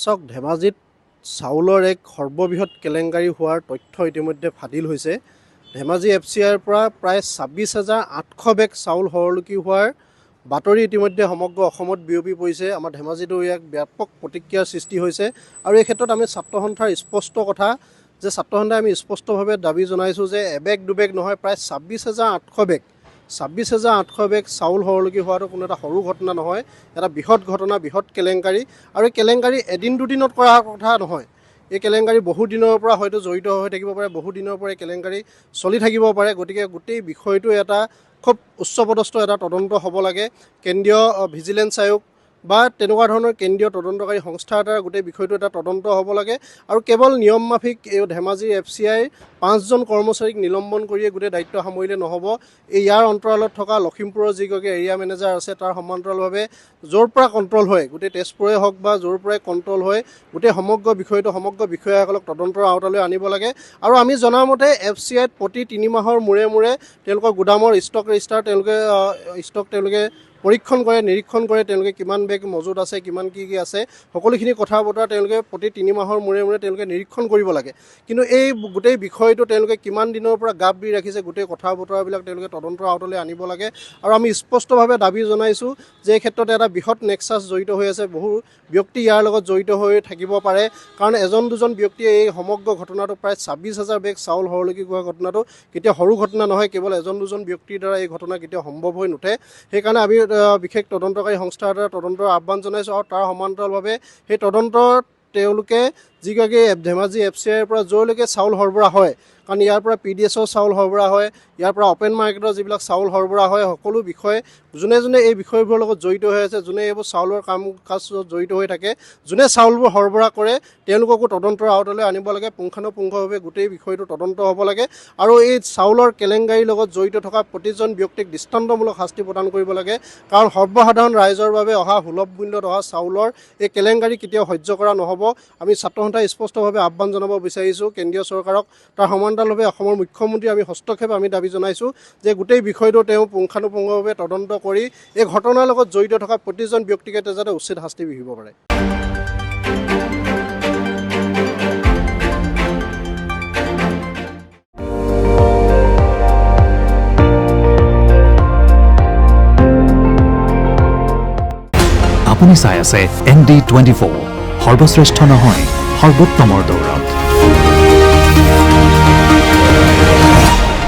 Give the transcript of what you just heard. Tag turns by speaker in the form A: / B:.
A: চাওক ধেমাজিত চাউলৰ এক সৰ্ববৃহৎ কেলেংকাৰী হোৱাৰ তথ্য ইতিমধ্যে ফাদিল হৈছে। ধেমাজি FCIৰ পৰা প্ৰায় 26,800 বেগ চাউল সৰলুকি হোৱাৰ বাতৰি ইতিমধ্যে সমগ্ৰ অসমত বিয়পি পৰিছে। আমাৰ ধেমাজিতো ইয়াক ব্যাপক প্ৰতিক্ৰিয়াৰ সৃষ্টি হৈছে আৰু এই ক্ষেত্ৰত আমি ছাত্ৰ সন্থাৰ স্পষ্ট কথা যে ছাত্ৰ সন্থাই আমি স্পষ্টভাৱে দাবী জনাইছোঁ যে এবেগ দুবেগ নহয়, প্ৰায় 26,800 বেগ 26,800 বেগ চাউল সৰলুকি হোৱাটো কোনো এটা সৰু ঘটনা নহয়, এটা বৃহৎ ঘটনা, বৃহৎ কেলেংকাৰী। আৰু এই কেলেংকাৰী এদিন দুদিনত কৰা কথা নহয়, এই কেলেংকাৰী বহু দিনৰ পৰা হয়তো জড়িত হৈ থাকিব পাৰে, বহু দিনৰ পৰা এই কেলেংকাৰী চলি থাকিব পাৰে। গতিকে গোটেই বিষয়টো এটা খুব উচ্চপদস্থ এটা তদন্ত হ'ব লাগে। কেন্দ্ৰীয় ভিজিলেন্স আয়োগ বা তেনেকুৱা ধৰণৰ কেন্দ্ৰীয় তদন্তকাৰী সংস্থা এটাৰ গোটেই বিষয়টো এটা তদন্ত হ'ব লাগে। আৰু কেৱল নিয়ম মাফিক এই ধেমাজি FCIৰ 5জন কৰ্মচাৰীক নিলম্বন কৰিয়ে গোটেই দায়িত্ব সামৰিলে নহ'ব। ইয়াৰ অন্তৰালত থকা লখিমপুৰৰ যিগৰাকী এৰিয়া মেনেজাৰ আছে, তাৰ সমান্তৰালভাৱে য'ৰ পৰা কণ্ট্ৰল হয়, গোটেই তেজপুৰে হওক বা য'ৰ পৰাই কণ্ট্ৰল হয়, গোটেই সমগ্ৰ বিষয়টো সমগ্ৰ বিষয়াসকলক তদন্তৰ আওতালৈ আনিব লাগে। আৰু আমি জনামতে FCIত প্ৰতি 3 মাহৰ মূৰে মূৰে তেওঁলোকৰ গুদামৰ ষ্টক ৰেজিষ্টাৰ তেওঁলোকে পৰীক্ষণ কৰে, নিৰীক্ষণ কৰে, তেওঁলোকে কিমান বেগ মজুত আছে, কিমান কি আছে, সকলোখিনি কথা বতৰা তেওঁলোকে প্ৰতি 3 মাহৰ মূৰে মূৰে তেওঁলোকে নিৰীক্ষণ কৰিব লাগে। কিন্তু এই গোটেই বিষয়টো তেওঁলোকে কিমান দিনৰ পৰা গাপ দি ৰাখিছে, গোটেই কথা বতৰাবিলাক তেওঁলোকে তদন্তৰ আওতালৈ আনিব লাগে। আৰু আমি স্পষ্টভাৱে দাবী জনাইছোঁ যে এই ক্ষেত্ৰত এটা বৃহৎ নেক্সাছ জড়িত হৈ আছে, বহু ব্যক্তি ইয়াৰ লগত জড়িত হৈ থাকিব পাৰে। কাৰণ এজন দুজন ব্যক্তিয়ে এই সমগ্ৰ ঘটনাটো প্ৰায় 26,000 বেগ চাউল সৰলুকি হোৱা ঘটনাটো কেতিয়াও সৰু ঘটনা নহয়, কেৱল এজন দুজন ব্যক্তিৰ দ্বাৰা এই ঘটনা কেতিয়াও সম্ভৱ হৈ নুঠে। সেইকাৰণে আমি বিশেষ তদন্তকাৰী সংস্থা এটাৰ তদন্তৰ আহ্বান জনাইছোঁ। আৰু তাৰ সমান্তৰালভাৱে সেই তদন্তত তেওঁলোকে যিগৰাকী ধেমাজি FCIৰ পৰা য'লৈকে চাউল সৰবৰাহ হয়, কাৰণ ইয়াৰ পৰা PDSৰ চাউল সৰবৰাহ হয়, ইয়াৰ পৰা অপেন মাৰ্কেটৰ যিবিলাক চাউল সৰবৰাহ হয়, সকলো বিষয়ে যোনে যোনে এই বিষয়বোৰৰ লগত জড়িত হৈ আছে, যোনে এইবোৰ চাউলৰ কাম কাজত জড়িত হৈ থাকে, যোনে চাউলবোৰ সৰবৰাহ কৰে, তেওঁলোককো তদন্তৰ আওতালৈ আনিব লাগে। পুংখানুপুংখভাৱে গোটেই বিষয়টো তদন্ত হ'ব লাগে। আৰু এই চাউলৰ কেলেংকাৰীৰ লগত জড়িত থকা প্ৰতিজন ব্যক্তিক দৃষ্টান্তমূলক শাস্তি প্ৰদান কৰিব লাগে। কাৰণ সৰ্বসাধাৰণ ৰাইজৰ বাবে অহা সুলভ মূল্যত অহা চাউলৰ এই কেলেংকাৰী কেতিয়াও সহ্য কৰা নহ'ব। আমি ছাত্ৰ সন্থাই স্পষ্টভাৱে আহ্বান জনাব বিচাৰিছোঁ কেন্দ্ৰীয় চৰকাৰক। তাৰ সমান্তৰালভাৱে অসমৰ মুখ্যমন্ত্ৰী আমি হস্তক্ষেপ আমি দাবী জনাইছোঁ যে গোটেই বিষয়টো তেওঁ পুংখানুপুংখভাৱে তদন্ত কৰি এই ঘটনাৰ লগত জড়িত থকা প্ৰতিজন ব্যক্তিকে যাতে উচিত শাস্তি বিহিব পাৰে।
B: আপুনি চাই আছে ND24, সৰ্বশ্ৰেষ্ঠ নহয় সৰ্বোত্তমৰ দৌৰত।